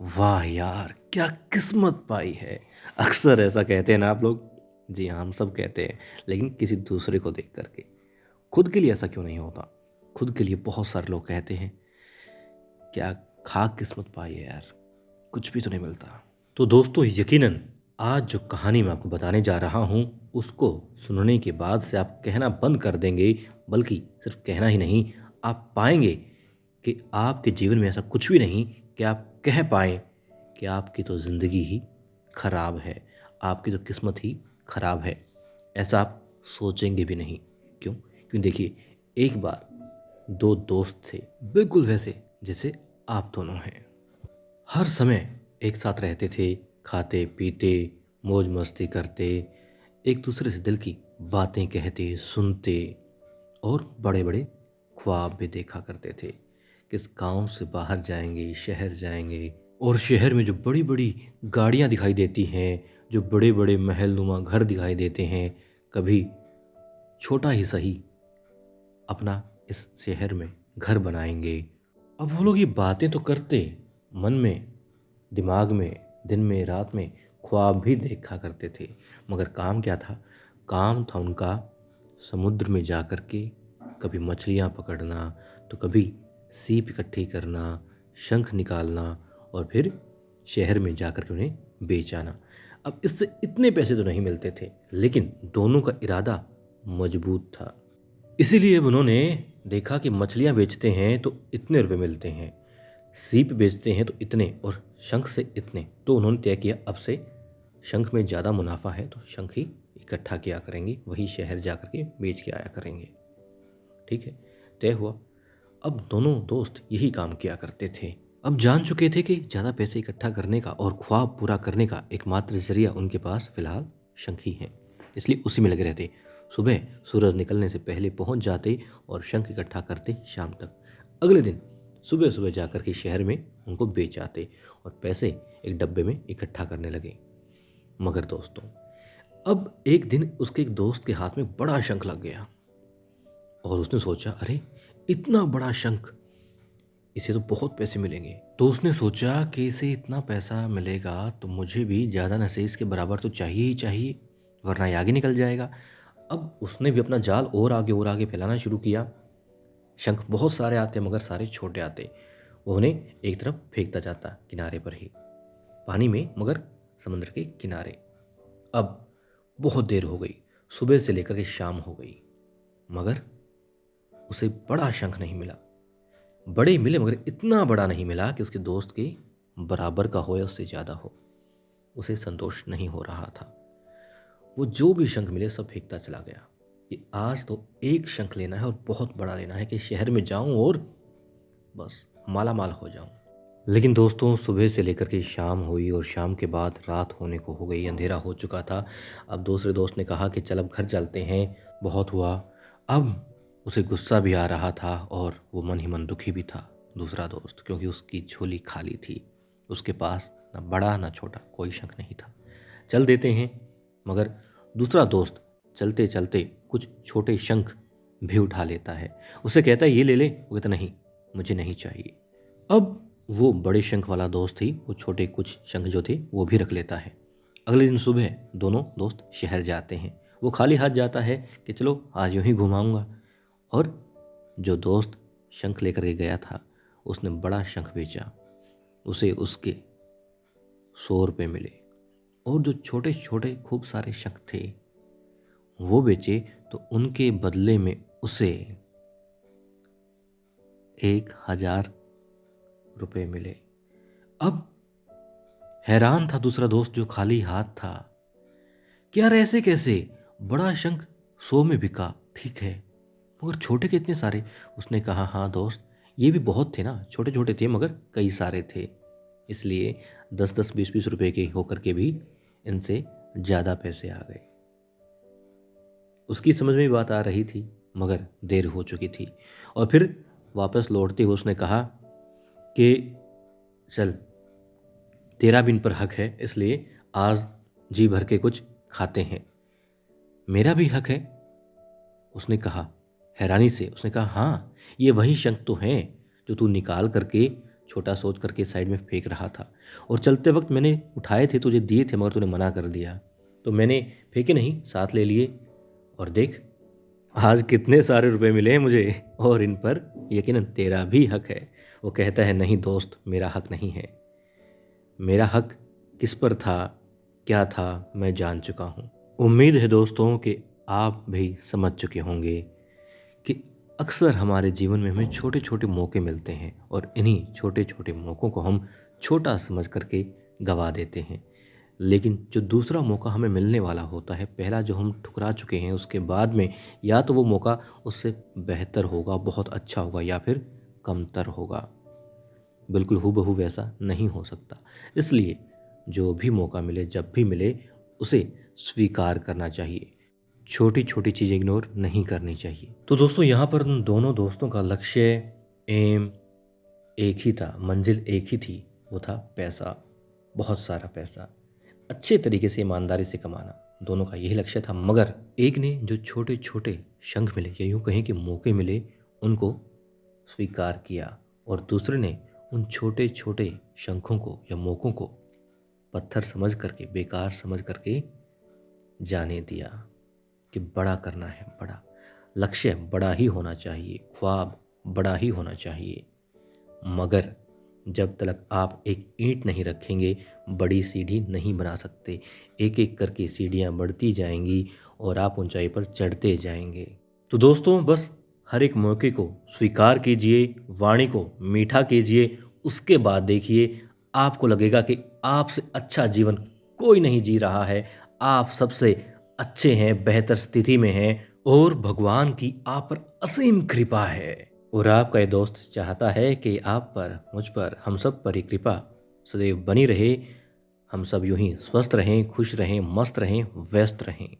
वाह यार, क्या किस्मत पाई है। अक्सर ऐसा कहते हैं ना आप लोग। जी हाँ, हम सब कहते हैं, लेकिन किसी दूसरे को देख करके। खुद के लिए ऐसा क्यों नहीं होता? खुद के लिए बहुत सारे लोग कहते हैं, क्या खाक किस्मत पाई है यार, कुछ भी तो नहीं मिलता। तो दोस्तों, यकीनन आज जो कहानी मैं आपको बताने जा रहा हूँ, उसको सुनने के बाद से आप कहना बंद कर देंगे, बल्कि सिर्फ कहना ही नहीं, आप पाएंगे कि आपके जीवन में ऐसा कुछ भी नहीं कि आप कह पाएँ कि आपकी तो ज़िंदगी ही खराब है, आपकी तो किस्मत ही खराब है। ऐसा आप सोचेंगे भी नहीं। क्यों? क्यों देखिए, एक बार 2 दोस्त थे, बिल्कुल वैसे जैसे आप दोनों हैं। हर समय एक साथ रहते थे, खाते पीते, मौज मस्ती करते, एक दूसरे से दिल की बातें कहते, सुनते और बड़े बड़े ख्वाब भी देखा करते थे। किस गांव से बाहर जाएंगे, शहर जाएंगे, और शहर में जो बड़ी बड़ी गाड़ियां दिखाई देती हैं, जो बड़े बड़े महल नुमा घर दिखाई देते हैं, कभी छोटा ही सही अपना इस शहर में घर बनाएंगे। अब वो लोग ये बातें तो करते, मन में, दिमाग में, दिन में, रात में ख्वाब भी देखा करते थे। मगर काम क्या था? काम था उनका समुद्र में जा कर के कभी मछलियाँ पकड़ना, तो कभी सीप इकट्ठी करना, शंख निकालना, और फिर शहर में जा कर के उन्हें बेच आना। अब इससे इतने पैसे तो नहीं मिलते थे, लेकिन दोनों का इरादा मजबूत था। इसीलिए अब उन्होंने देखा कि मछलियाँ बेचते हैं तो इतने रुपए मिलते हैं, सीप बेचते हैं तो इतने, और शंख से इतने। तो उन्होंने तय किया, अब से शंख में ज़्यादा मुनाफा है तो शंख ही इकट्ठा किया करेंगे, वही शहर जा कर के बेच के आया करेंगे। ठीक है, तय हुआ। अब दोनों दोस्त यही काम किया करते थे। अब जान चुके थे कि ज़्यादा पैसे इकट्ठा करने का और ख्वाब पूरा करने का एकमात्र जरिया उनके पास फिलहाल शंख ही है, इसलिए उसी में लगे रहते। सुबह सूरज निकलने से पहले पहुंच जाते और शंख इकट्ठा करते शाम तक। अगले दिन सुबह सुबह जाकर के शहर में उनको बेच आते और पैसे एक डब्बे में इकट्ठा करने लगे। मगर दोस्तों, अब एक दिन उसके एक दोस्त के हाथ में बड़ा शंख लग गया और उसने सोचा, अरे इतना बड़ा शंख, इसे तो बहुत पैसे मिलेंगे। तो उसने सोचा कि इसे इतना पैसा मिलेगा तो मुझे भी ज़्यादा नशे इसके बराबर तो चाहिए ही चाहिए, वरना ये आगे निकल जाएगा। अब उसने भी अपना जाल और आगे फैलाना शुरू किया। शंख बहुत सारे आते मगर सारे छोटे आते। वो उन्हें एक तरफ फेंकता जाता, किनारे पर ही, पानी में, मगर समुद्र के किनारे। अब बहुत देर हो गई, सुबह से लेकर के शाम हो गई, मगर उसे बड़ा शंख नहीं मिला। बड़े मिले मगर इतना बड़ा नहीं मिला कि उसके दोस्त के बराबर का हो या उससे ज़्यादा हो। उसे संतोष नहीं हो रहा था। वो जो भी शंख मिले सब फेंकता चला गया कि आज तो एक शंख लेना है और बहुत बड़ा लेना है कि शहर में जाऊं और बस माला माल हो जाऊं। लेकिन दोस्तों, सुबह से लेकर के शाम हुई और शाम के बाद रात होने को हो गई, अंधेरा हो चुका था। अब दूसरे दोस्त ने कहा कि चल अब घर चलते हैं, बहुत हुआ। अब उसे गुस्सा भी आ रहा था और वो मन ही मन दुखी भी था, दूसरा दोस्त, क्योंकि उसकी झोली खाली थी। उसके पास ना बड़ा ना छोटा कोई शंख नहीं था। चल देते हैं, मगर दूसरा दोस्त चलते चलते कुछ छोटे शंख भी उठा लेता है। उसे कहता है ये ले ले, वो कहता नहीं, मुझे नहीं चाहिए। अब वो बड़े शंख वाला दोस्त ही वो छोटे कुछ शंख जो थे वो भी रख लेता है। अगले दिन सुबह दोनों दोस्त शहर जाते हैं। वो खाली हाथ जाता है कि चलो आज यूं ही घुमाऊंगा, और जो दोस्त शंख लेकर के गया था उसने बड़ा शंख बेचा। उसे उसके 100 रुपये मिले, और जो छोटे छोटे खूब सारे शंख थे वो बेचे तो उनके बदले में उसे 1,000 रुपये मिले। अब हैरान था दूसरा दोस्त जो खाली हाथ था कि यार ऐसे कैसे, बड़ा शंख 100 में बिका, ठीक है, मगर छोटे कितने सारे। उसने कहा हाँ दोस्त, ये भी बहुत थे ना, छोटे छोटे थे मगर कई सारे थे, इसलिए 10-10 20-20 रुपए के होकर के भी इनसे ज़्यादा पैसे आ गए। उसकी समझ में भी बात आ रही थी, मगर देर हो चुकी थी। और फिर वापस लौटते हुए उसने कहा कि चल, तेरा भी इन पर हक है, इसलिए आज जी भर के कुछ खाते हैं। मेरा भी हक है, उसने कहा। हैरानी से उसने कहा हाँ, ये वही शंख तो हैं जो तू निकाल करके छोटा सोच करके साइड में फेंक रहा था। और चलते वक्त मैंने उठाए थे, तुझे दिए थे, मगर तूने मना कर दिया, तो मैंने फेंके नहीं, साथ ले लिए। और देख आज कितने सारे रुपए मिले हैं मुझे, और इन पर यकीनन तेरा भी हक है। वो कहता है नहीं दोस्त, मेरा हक नहीं है। मेरा हक किस पर था, क्या था, मैं जान चुका हूँ। उम्मीद है दोस्तों कि आप भी समझ चुके होंगे कि अक्सर हमारे जीवन में हमें छोटे छोटे मौके मिलते हैं और इन्हीं छोटे छोटे मौक़ों को हम छोटा समझ करके गवा देते हैं। लेकिन जो दूसरा मौका हमें मिलने वाला होता है, पहला जो हम ठुकरा चुके हैं, उसके बाद में या तो वो मौका उससे बेहतर होगा, बहुत अच्छा होगा, या फिर कमतर होगा। बिल्कुल हूबहू वैसा नहीं हो सकता। इसलिए जो भी मौका मिले, जब भी मिले, उसे स्वीकार करना चाहिए। छोटी छोटी चीज़ें इग्नोर नहीं करनी चाहिए। तो दोस्तों यहाँ पर उन दोनों दोस्तों का लक्ष्य, एम एक ही था, मंजिल एक ही थी, वो था पैसा, बहुत सारा पैसा, अच्छे तरीके से ईमानदारी से कमाना। दोनों का यही लक्ष्य था। मगर एक ने जो छोटे छोटे शंख मिले, या यूँ कहें कि मौके मिले, उनको स्वीकार किया, और दूसरे ने उन छोटे छोटे शंखों को या मौक़ों को पत्थर समझ करके, बेकार समझ करके जाने दिया कि बड़ा करना है, बड़ा लक्ष्य बड़ा ही होना चाहिए, ख्वाब बड़ा ही होना चाहिए। मगर जब तक आप एक ईंट नहीं रखेंगे, बड़ी सीढ़ी नहीं बना सकते। एक एक करके सीढ़ियाँ बढ़ती जाएंगी और आप ऊंचाई पर चढ़ते जाएंगे। तो दोस्तों बस हर एक मौके को स्वीकार कीजिए, वाणी को मीठा कीजिए, उसके बाद देखिए आपको लगेगा कि आपसे अच्छा जीवन कोई नहीं जी रहा है। आप सबसे अच्छे हैं, बेहतर स्थिति में हैं, और भगवान की आप पर असीम कृपा है। और आपका ये दोस्त चाहता है कि आप पर, मुझ पर, हम सब पर ये कृपा सदैव बनी रहे। हम सब यूं ही स्वस्थ रहें, खुश रहें, मस्त रहें, व्यस्त रहें।